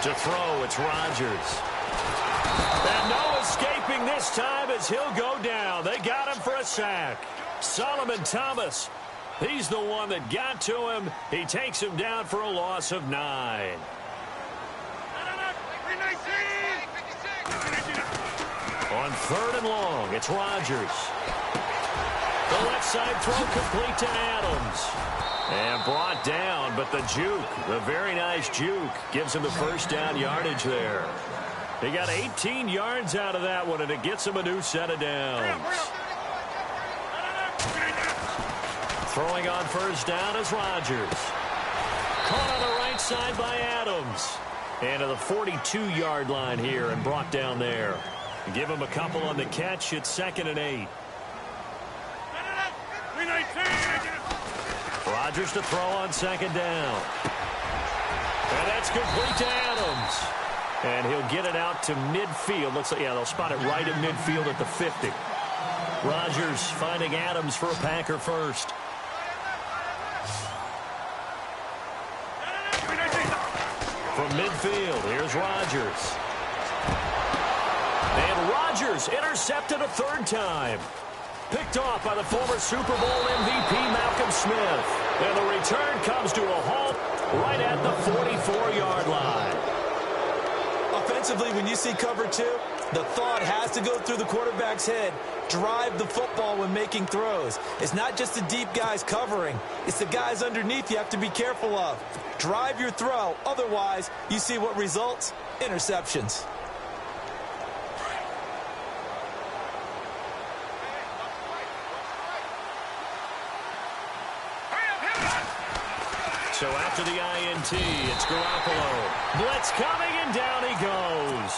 To throw, it's Rodgers. And no escaping this time as he'll go down. They got him for a sack. Solomon Thomas, he's the one that got to him. He takes him down for a loss of 9. On 3rd and long, it's Rodgers. The left side throw complete to Adams. And brought down, but the juke, the very nice juke, gives him the first down yardage there. He got 18 yards out of that one, and it gets him a new set of downs. Throwing on first down is Rodgers. Caught on the right side by Adams. And to the 42-yard line here and brought down there. Give him a couple on the catch. It's 2nd and 8. Rodgers to throw on 2nd down. And that's complete to Adams. And he'll get it out to midfield. Looks like, yeah, they'll spot it right at midfield at the 50. Rodgers finding Adams for a Packer first. From midfield, here's Rodgers. And Rodgers intercepted a 3rd time. Picked off by the former Super Bowl MVP Malcolm Smith. And the return comes to a halt right at the 44-yard line. Offensively, when you see cover 2, the thought has to go through the quarterback's head. Drive the football when making throws. It's not just the deep guys covering. It's the guys underneath you have to be careful of. Drive your throw. Otherwise, you see what results? Interceptions. So after the INT, it's Garoppolo. Blitz coming, and down he goes.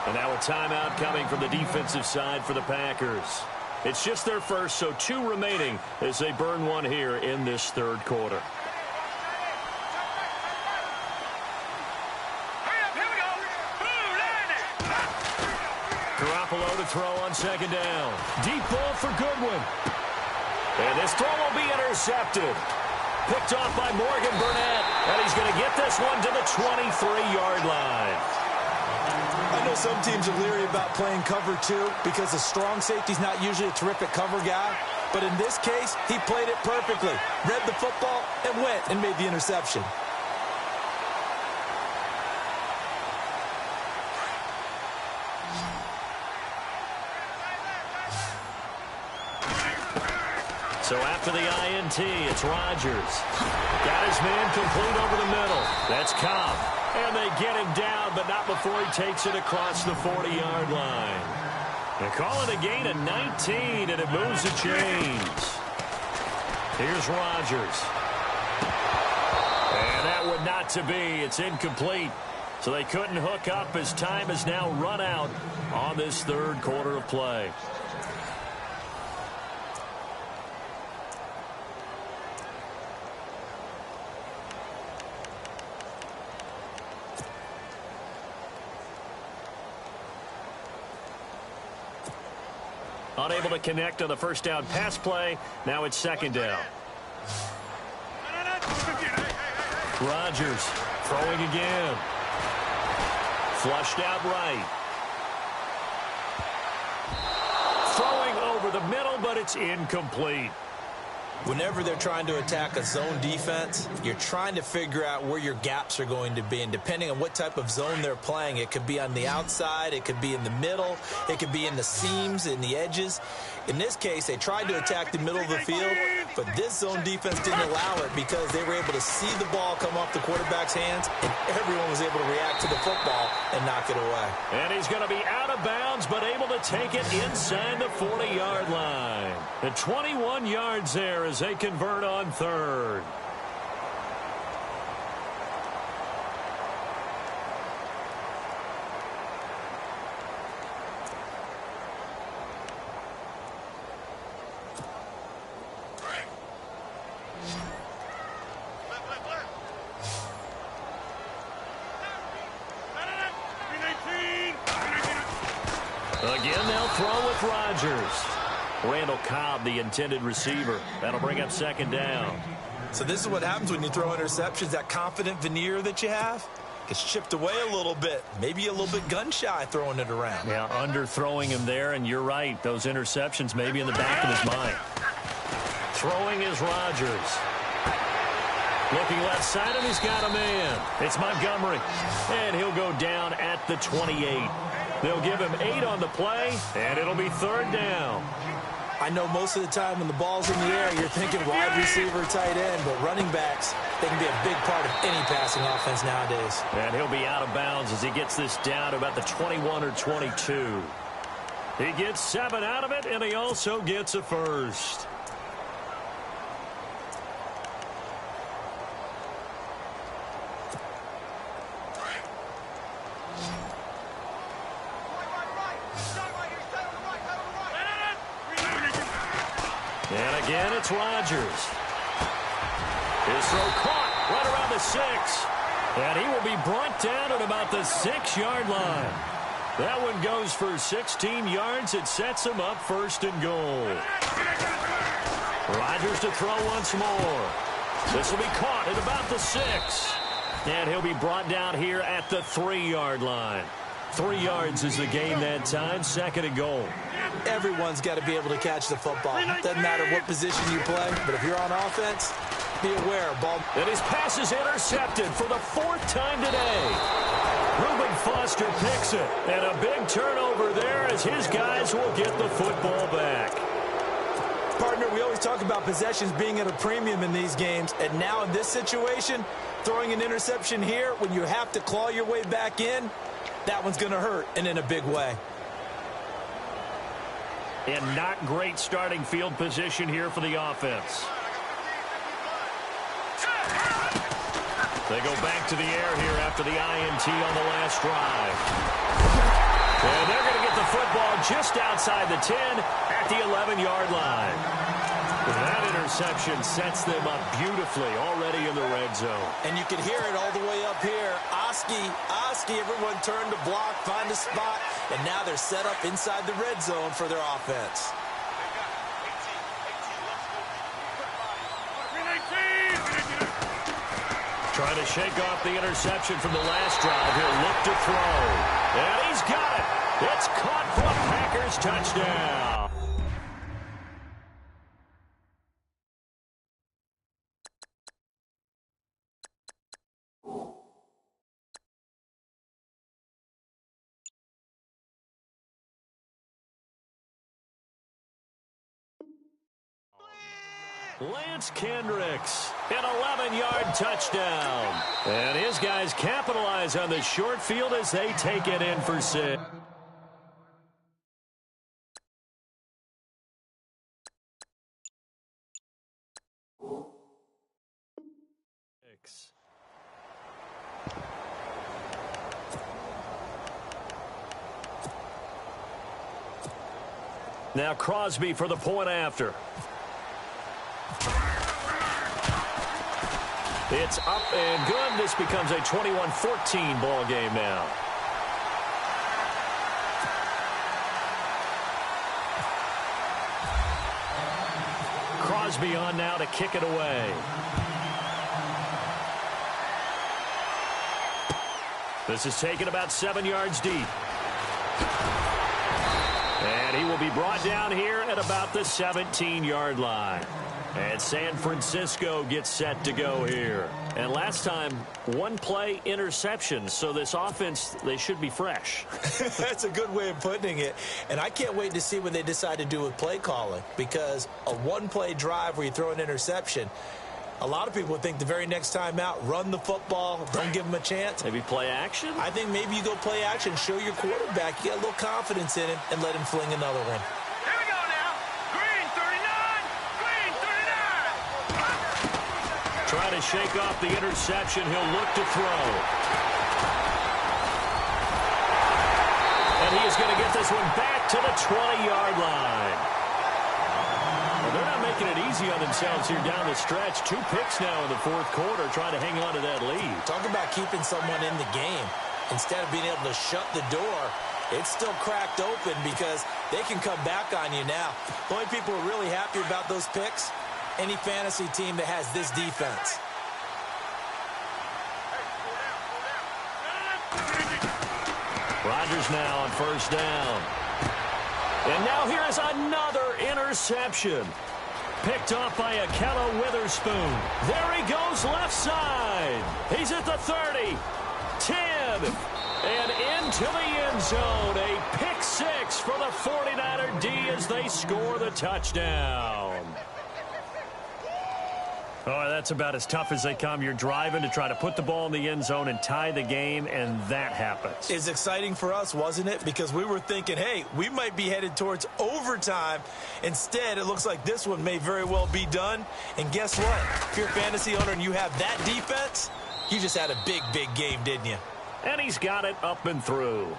And now a timeout coming from the defensive side for the Packers. It's just their first, so 2 remaining as they burn one here in this 3rd quarter. Garoppolo to throw on 2nd down. Deep ball for Goodwin. And this throw will be intercepted. Picked off by Morgan Burnett. And he's going to get this one to the 23-yard line. I know some teams are leery about playing cover 2 because the strong safety's not usually a terrific cover guy. But in this case, he played it perfectly. Read the football and went and made the interception. So after the INT, it's Rodgers. Got his man complete over the middle. That's Cobb. And they get him down, but not before he takes it across the 40-yard line. They call it a gain of 19, and it moves the chains. Here's Rodgers. And that would not to be. It's incomplete. So they couldn't hook up as time has now run out on this 3rd quarter of play. Unable to connect on the first down pass play. Now it's 2nd down. Rodgers throwing again. Flushed out right. Throwing over the middle, but it's incomplete. Whenever they're trying to attack a zone defense, you're trying to figure out where your gaps are going to be. And depending on what type of zone they're playing, it could be on the outside, it could be in the middle, it could be in the seams, in the edges. In this case, they tried to attack the middle of the field, but this zone defense didn't allow it because they were able to see the ball come off the quarterback's hands, and everyone was able to react to the football and knock it away. And he's going to be out of bounds, but able to take it inside the 40-yard line. The 21 yards there as they convert on 3rd. Again, they'll throw with Rodgers. Randall Cobb, the intended receiver. That'll bring up 2nd down. So this is what happens when you throw interceptions, that confident veneer that you have. Gets chipped away a little bit. Maybe a little bit gun-shy throwing it around. Yeah, underthrowing him there, and you're right. Those interceptions may be in the back of his mind. Throwing is Rodgers. Looking left side, and he's got a man. It's Montgomery. And he'll go down at the 28. They'll give him 8 on the play, and it'll be 3rd down. I know most of the time when the ball's in the air, you're thinking wide receiver, tight end, but running backs, they can be a big part of any passing offense nowadays. And he'll be out of bounds as he gets this down to about the 21 or 22. He gets 7 out of it, and he also gets a first. And again, it's Rodgers. His throw caught right around the 6. And he will be brought down at about the 6-yard line. That one goes for 16 yards. It sets him up 1st and goal. Rodgers to throw once more. This will be caught at about the 6. And he'll be brought down here at the 3-yard line. 3 yards is the gain that time. 2nd and goal. Everyone's got to be able to catch the football. Doesn't matter what position you play, but if you're on offense, be aware. Ball. And his pass is intercepted for the 4th time today. Reuben Foster picks it. And a big turnover there as his guys will get the football back. Partner, we always talk about possessions being at a premium in these games. And now in this situation, throwing an interception here when you have to claw your way back in, that one's going to hurt, and in a big way. And not great starting field position here for the offense. They go back to the air here after the INT on the last drive. And they're going to get the football just outside the 10 at the 11-yard line. That interception sets them up beautifully already in the red zone. And you can hear it all the way up here. Oski, everyone turned to block, find a spot, and now they're set up inside the red zone for their offense. Trying to shake off the interception from the last drive. He'll look to throw. And he's got it. It's caught for a Packers touchdown. Lance Kendricks, an 11-yard touchdown. And his guys capitalize on the short field as they take it in for 6. Now Crosby for the point after. It's up and good. This becomes a 21-14 ball game now. Crosby on now to kick it away. This is taken about 7 yards deep. And he will be brought down here at about the 17-yard line. And San Francisco gets set to go here. And last time, 1 play interception. So this offense, they should be fresh. That's a good way of putting it. And I can't wait to see what they decide to do with play calling. Because a 1-play drive where you throw an interception, a lot of people would think the very next time out, run the football, don't give them a chance. Maybe play action? I think maybe you go play action, show your quarterback, you get a little confidence in him, and let him fling another one. Here we go now. Green 39. Green 39. Trying to shake off the interception. He'll look to throw. And he is going to get this one back to the 20-yard line. Well, they're not making it easy on themselves here down the stretch. 2 picks now in the 4th quarter, trying to hang on to that lead. Talk about keeping someone in the game. Instead of being able to shut the door, it's still cracked open because they can come back on you now. The only people who are really happy about those picks, any fantasy team that has this defense. Rodgers now on first down. And now here is another interception. Picked off by Akello Witherspoon. There he goes left side. He's at the 30, 10, and into the end zone. A pick six for the 49er D as they score the touchdown. Oh, that's about as tough as they come. You're driving to try to put the ball in the end zone and tie the game, and that happens. It's exciting for us, wasn't it? Because we were thinking, hey, we might be headed towards overtime. Instead, it looks like this one may very well be done. And guess what? If you're a fantasy owner and you have that defense, you just had a big, big game, didn't you? And he's got it up and through.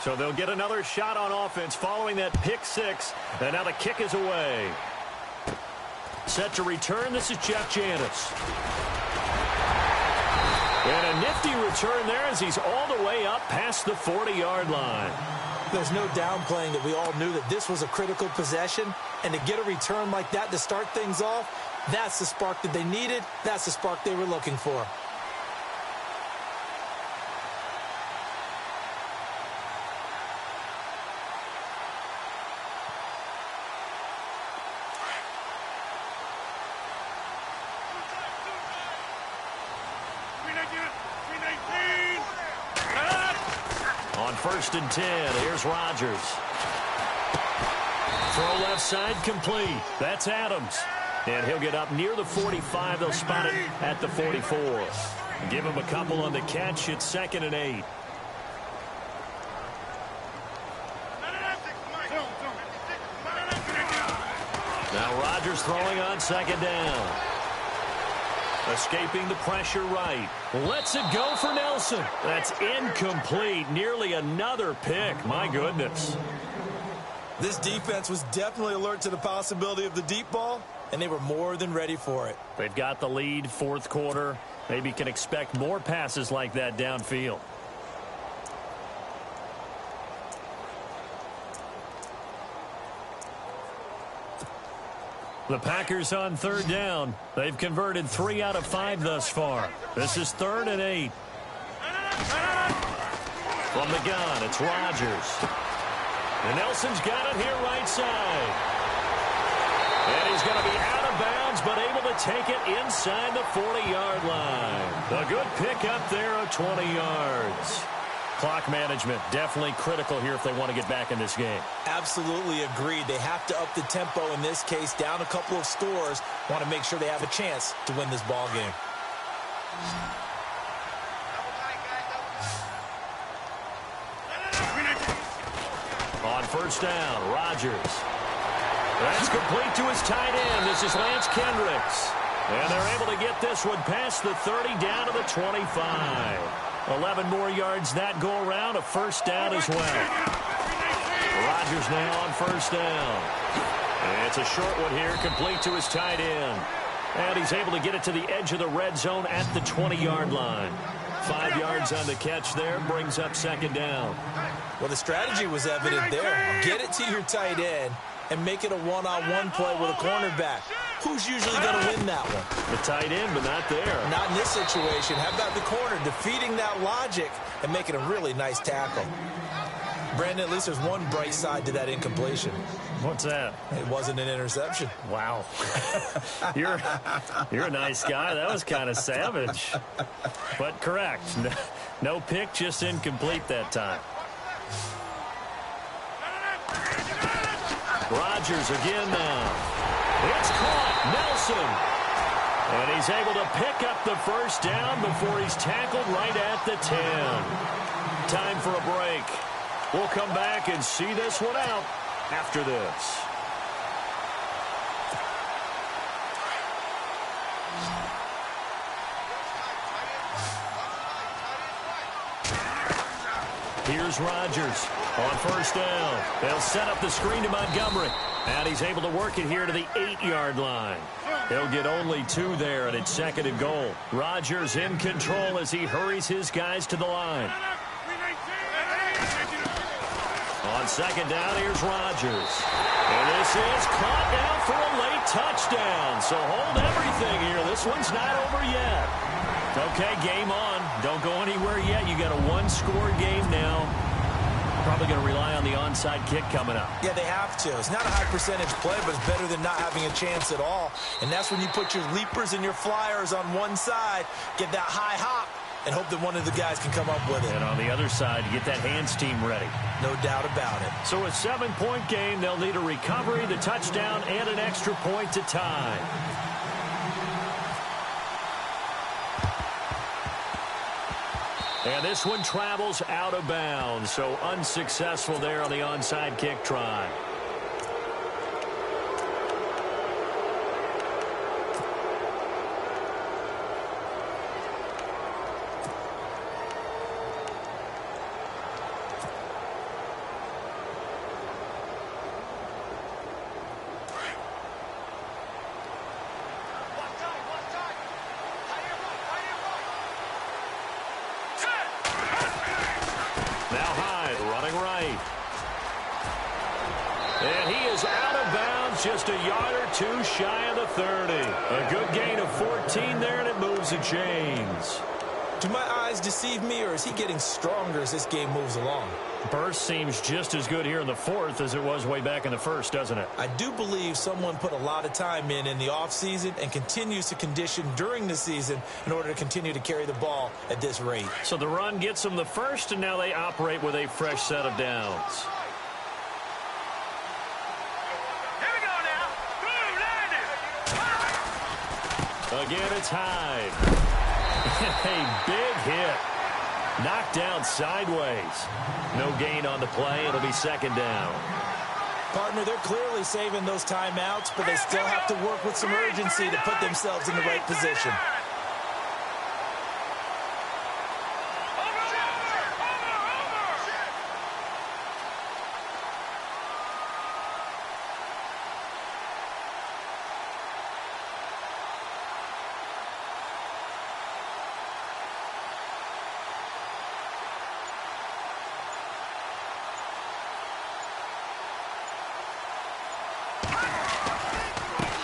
So they'll get another shot on offense following that pick six. And now the kick is away. Set to return, this is Jeff Janis. And a nifty return there as he's all the way up past the 40-yard line. There's no downplaying that we all knew that this was a critical possession. And to get a return like that to start things off, that's the spark that they needed. That's the spark they were looking for. First and 10. Here's Rodgers. Throw left side complete. That's Adams. And he'll get up near the 45. They'll spot it at the 44. Give him a couple on the catch. It's 2nd and 8. Now Rodgers throwing on 2nd down. Escaping the pressure right. Lets it go for Nelson. That's incomplete. Nearly another pick. My goodness. This defense was definitely alert to the possibility of the deep ball, and they were more than ready for it. They've got the lead, 4th quarter. Maybe can expect more passes like that downfield. The Packers on 3rd down. They've converted 3 out of 5 thus far. This is 3rd and 8. From the gun, it's Rodgers. And Nelson's got it here right side. And he's going to be out of bounds, but able to take it inside the 40-yard line. A good pick up there of 20 yards. Clock management definitely critical here if they want to get back in this game. Absolutely agreed. They have to up the tempo in this case, down a couple of scores. Want to make sure they have a chance to win this ball game. On first down, Rodgers. That's complete to his tight end. This is Lance Kendricks. And they're able to get this one past the 30 down to the 25. 11 more yards that go around, a first down as well. Rodgers now on first down. And it's a short one here, complete to his tight end. And he's able to get it to the edge of the red zone at the 20-yard line. 5 yards on the catch there, brings up 2nd down. Well, the strategy was evident there. Get it to your tight end and make it a one-on-one play with a cornerback. Who's usually going to win that one? The tight end, but not there. Not in this situation. How about the corner defeating that logic and making a really nice tackle? Brandon, at least there's one bright side to that incompletion. What's that? It wasn't an interception. Wow. You're a nice guy. That was kind of savage. But correct. No pick, just incomplete that time. Rodgers again now. It's caught. Nelson. And he's able to pick up the first down before he's tackled right at the 10. Time for a break. We'll come back and see this one out after this. Here's Rodgers. On first down, they'll set up the screen to Montgomery. And he's able to work it here to the 8-yard line. He'll get only 2 there, and it's 2nd and goal. Rodgers in control as he hurries his guys to the line. On 2nd down, here's Rodgers. And this is caught down for a late touchdown. So hold everything here. This one's not over yet. Okay, game on. Don't go anywhere yet. You got a 1-score game now. Probably going to rely on the onside kick coming up. Yeah, they have to. It's not a high percentage play, but it's better than not having a chance at all. And that's when you put your leapers and your flyers on one side, get that high hop, and hope that one of the guys can come up with it. And on the other side, get that hands team ready. No doubt about it. So a 7-point game. They'll need a recovery, the touchdown, and an extra point to tie. And this one travels out of bounds, so unsuccessful there on the onside kick try. Just a yard or 2 shy of the 30. A good gain of 14 there, and it moves the chains. Do my eyes deceive me, or is he getting stronger as this game moves along? Burst seems just as good here in the 4th as it was way back in the 1st, doesn't it? I do believe someone put a lot of time in the offseason and continues to condition during the season in order to continue to carry the ball at this rate. So the run gets them the 1st, and now they operate with a fresh set of downs. Again, it's Hyde. A big hit. Knocked down sideways. No gain on the play. It'll be 2nd down. Partner, they're clearly saving those timeouts, but they still have to work with some urgency to put themselves in the right position.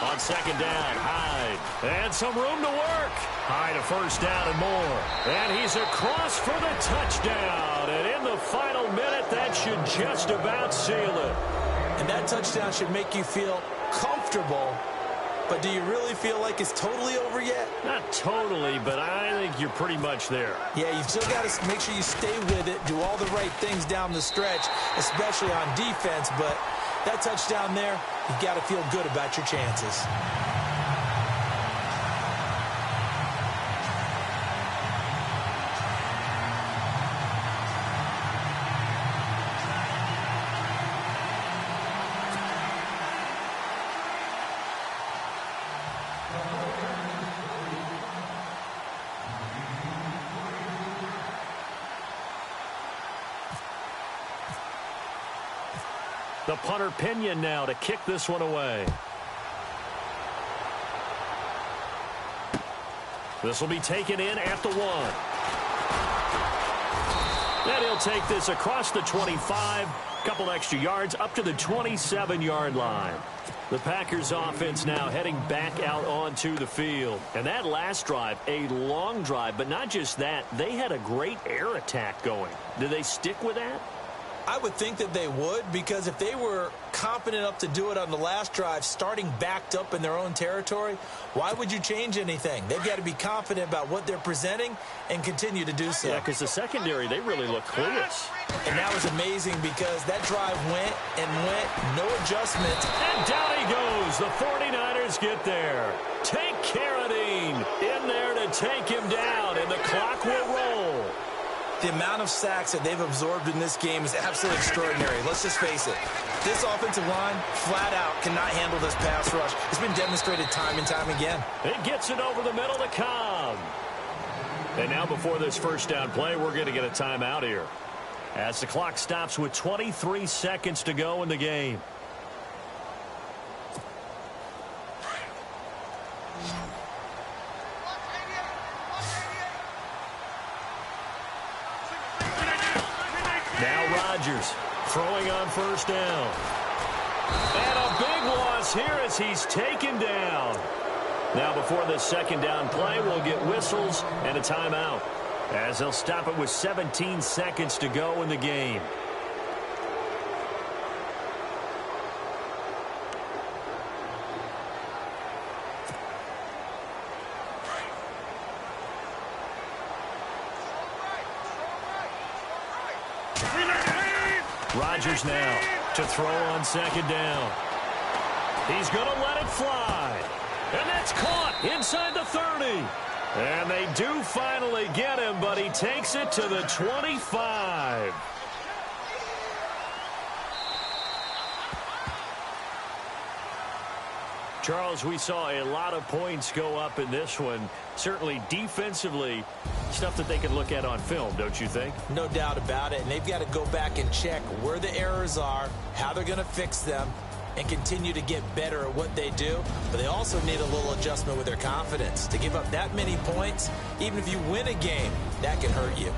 On 2nd down, Hyde. And some room to work. Hyde a 1st down and more. And he's across for the touchdown. And in the final minute, that should just about seal it. And that touchdown should make you feel comfortable. But do you really feel like it's totally over yet? Not totally, but I think you're pretty much there. Yeah, you've still got to make sure you stay with it, do all the right things down the stretch, especially on defense. But that touchdown there, you've got to feel good about your chances. The punter Pinion now to kick this one away. This will be taken in at the 1. And he'll take this across the 25. Couple extra yards up to the 27-yard line. The Packers offense now heading back out onto the field. And that last drive, a long drive, but not just that. They had a great air attack going. Do they stick with that? I would think that they would, because if they were confident enough to do it on the last drive, starting backed up in their own territory, why would you change anything? They've got to be confident about what they're presenting and continue to do so. Yeah, because the secondary, they really look clueless. And that was amazing because that drive went and went, no adjustments. And down he goes. The 49ers get there. Take Carradine in there to take him down, and the clock will roll. The amount of sacks that they've absorbed in this game is absolutely extraordinary. Let's just face it. This offensive line, flat out, cannot handle this pass rush. It's been demonstrated time and time again. It gets it over the middle to Cobb. And now before this first down play, we're going to get a timeout here. as the clock stops with 23 seconds to go in the game. Now Rodgers throwing on first down. And a big loss here as he's taken down. Now before this second down play, we'll get whistles and a timeout, as they'll stop it with 17 seconds to go in the game. Rodgers now to throw on second down. He's going to let it fly. And that's caught inside the 30. And they do finally get him, but he takes it to the 25. Charles, we saw a lot of points go up in this one. Certainly defensively, stuff that they can look at on film, don't you think? No doubt about it. And they've got to go back and check where the errors are, how they're going to fix them, and continue to get better at what they do. But they also need a little adjustment with their confidence. To give up that many points, even if you win a game, that can hurt you.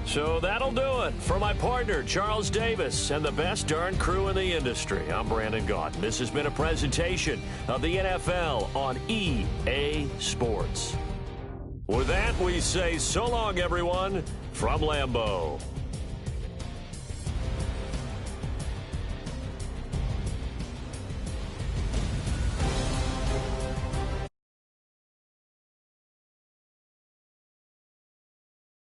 So that'll do it. For my partner, Charles Davis, and the best darn crew in the industry, I'm Brandon Gaudin. This has been a presentation of the NFL on EA Sports. With that, we say so long, everyone, from Lambeau.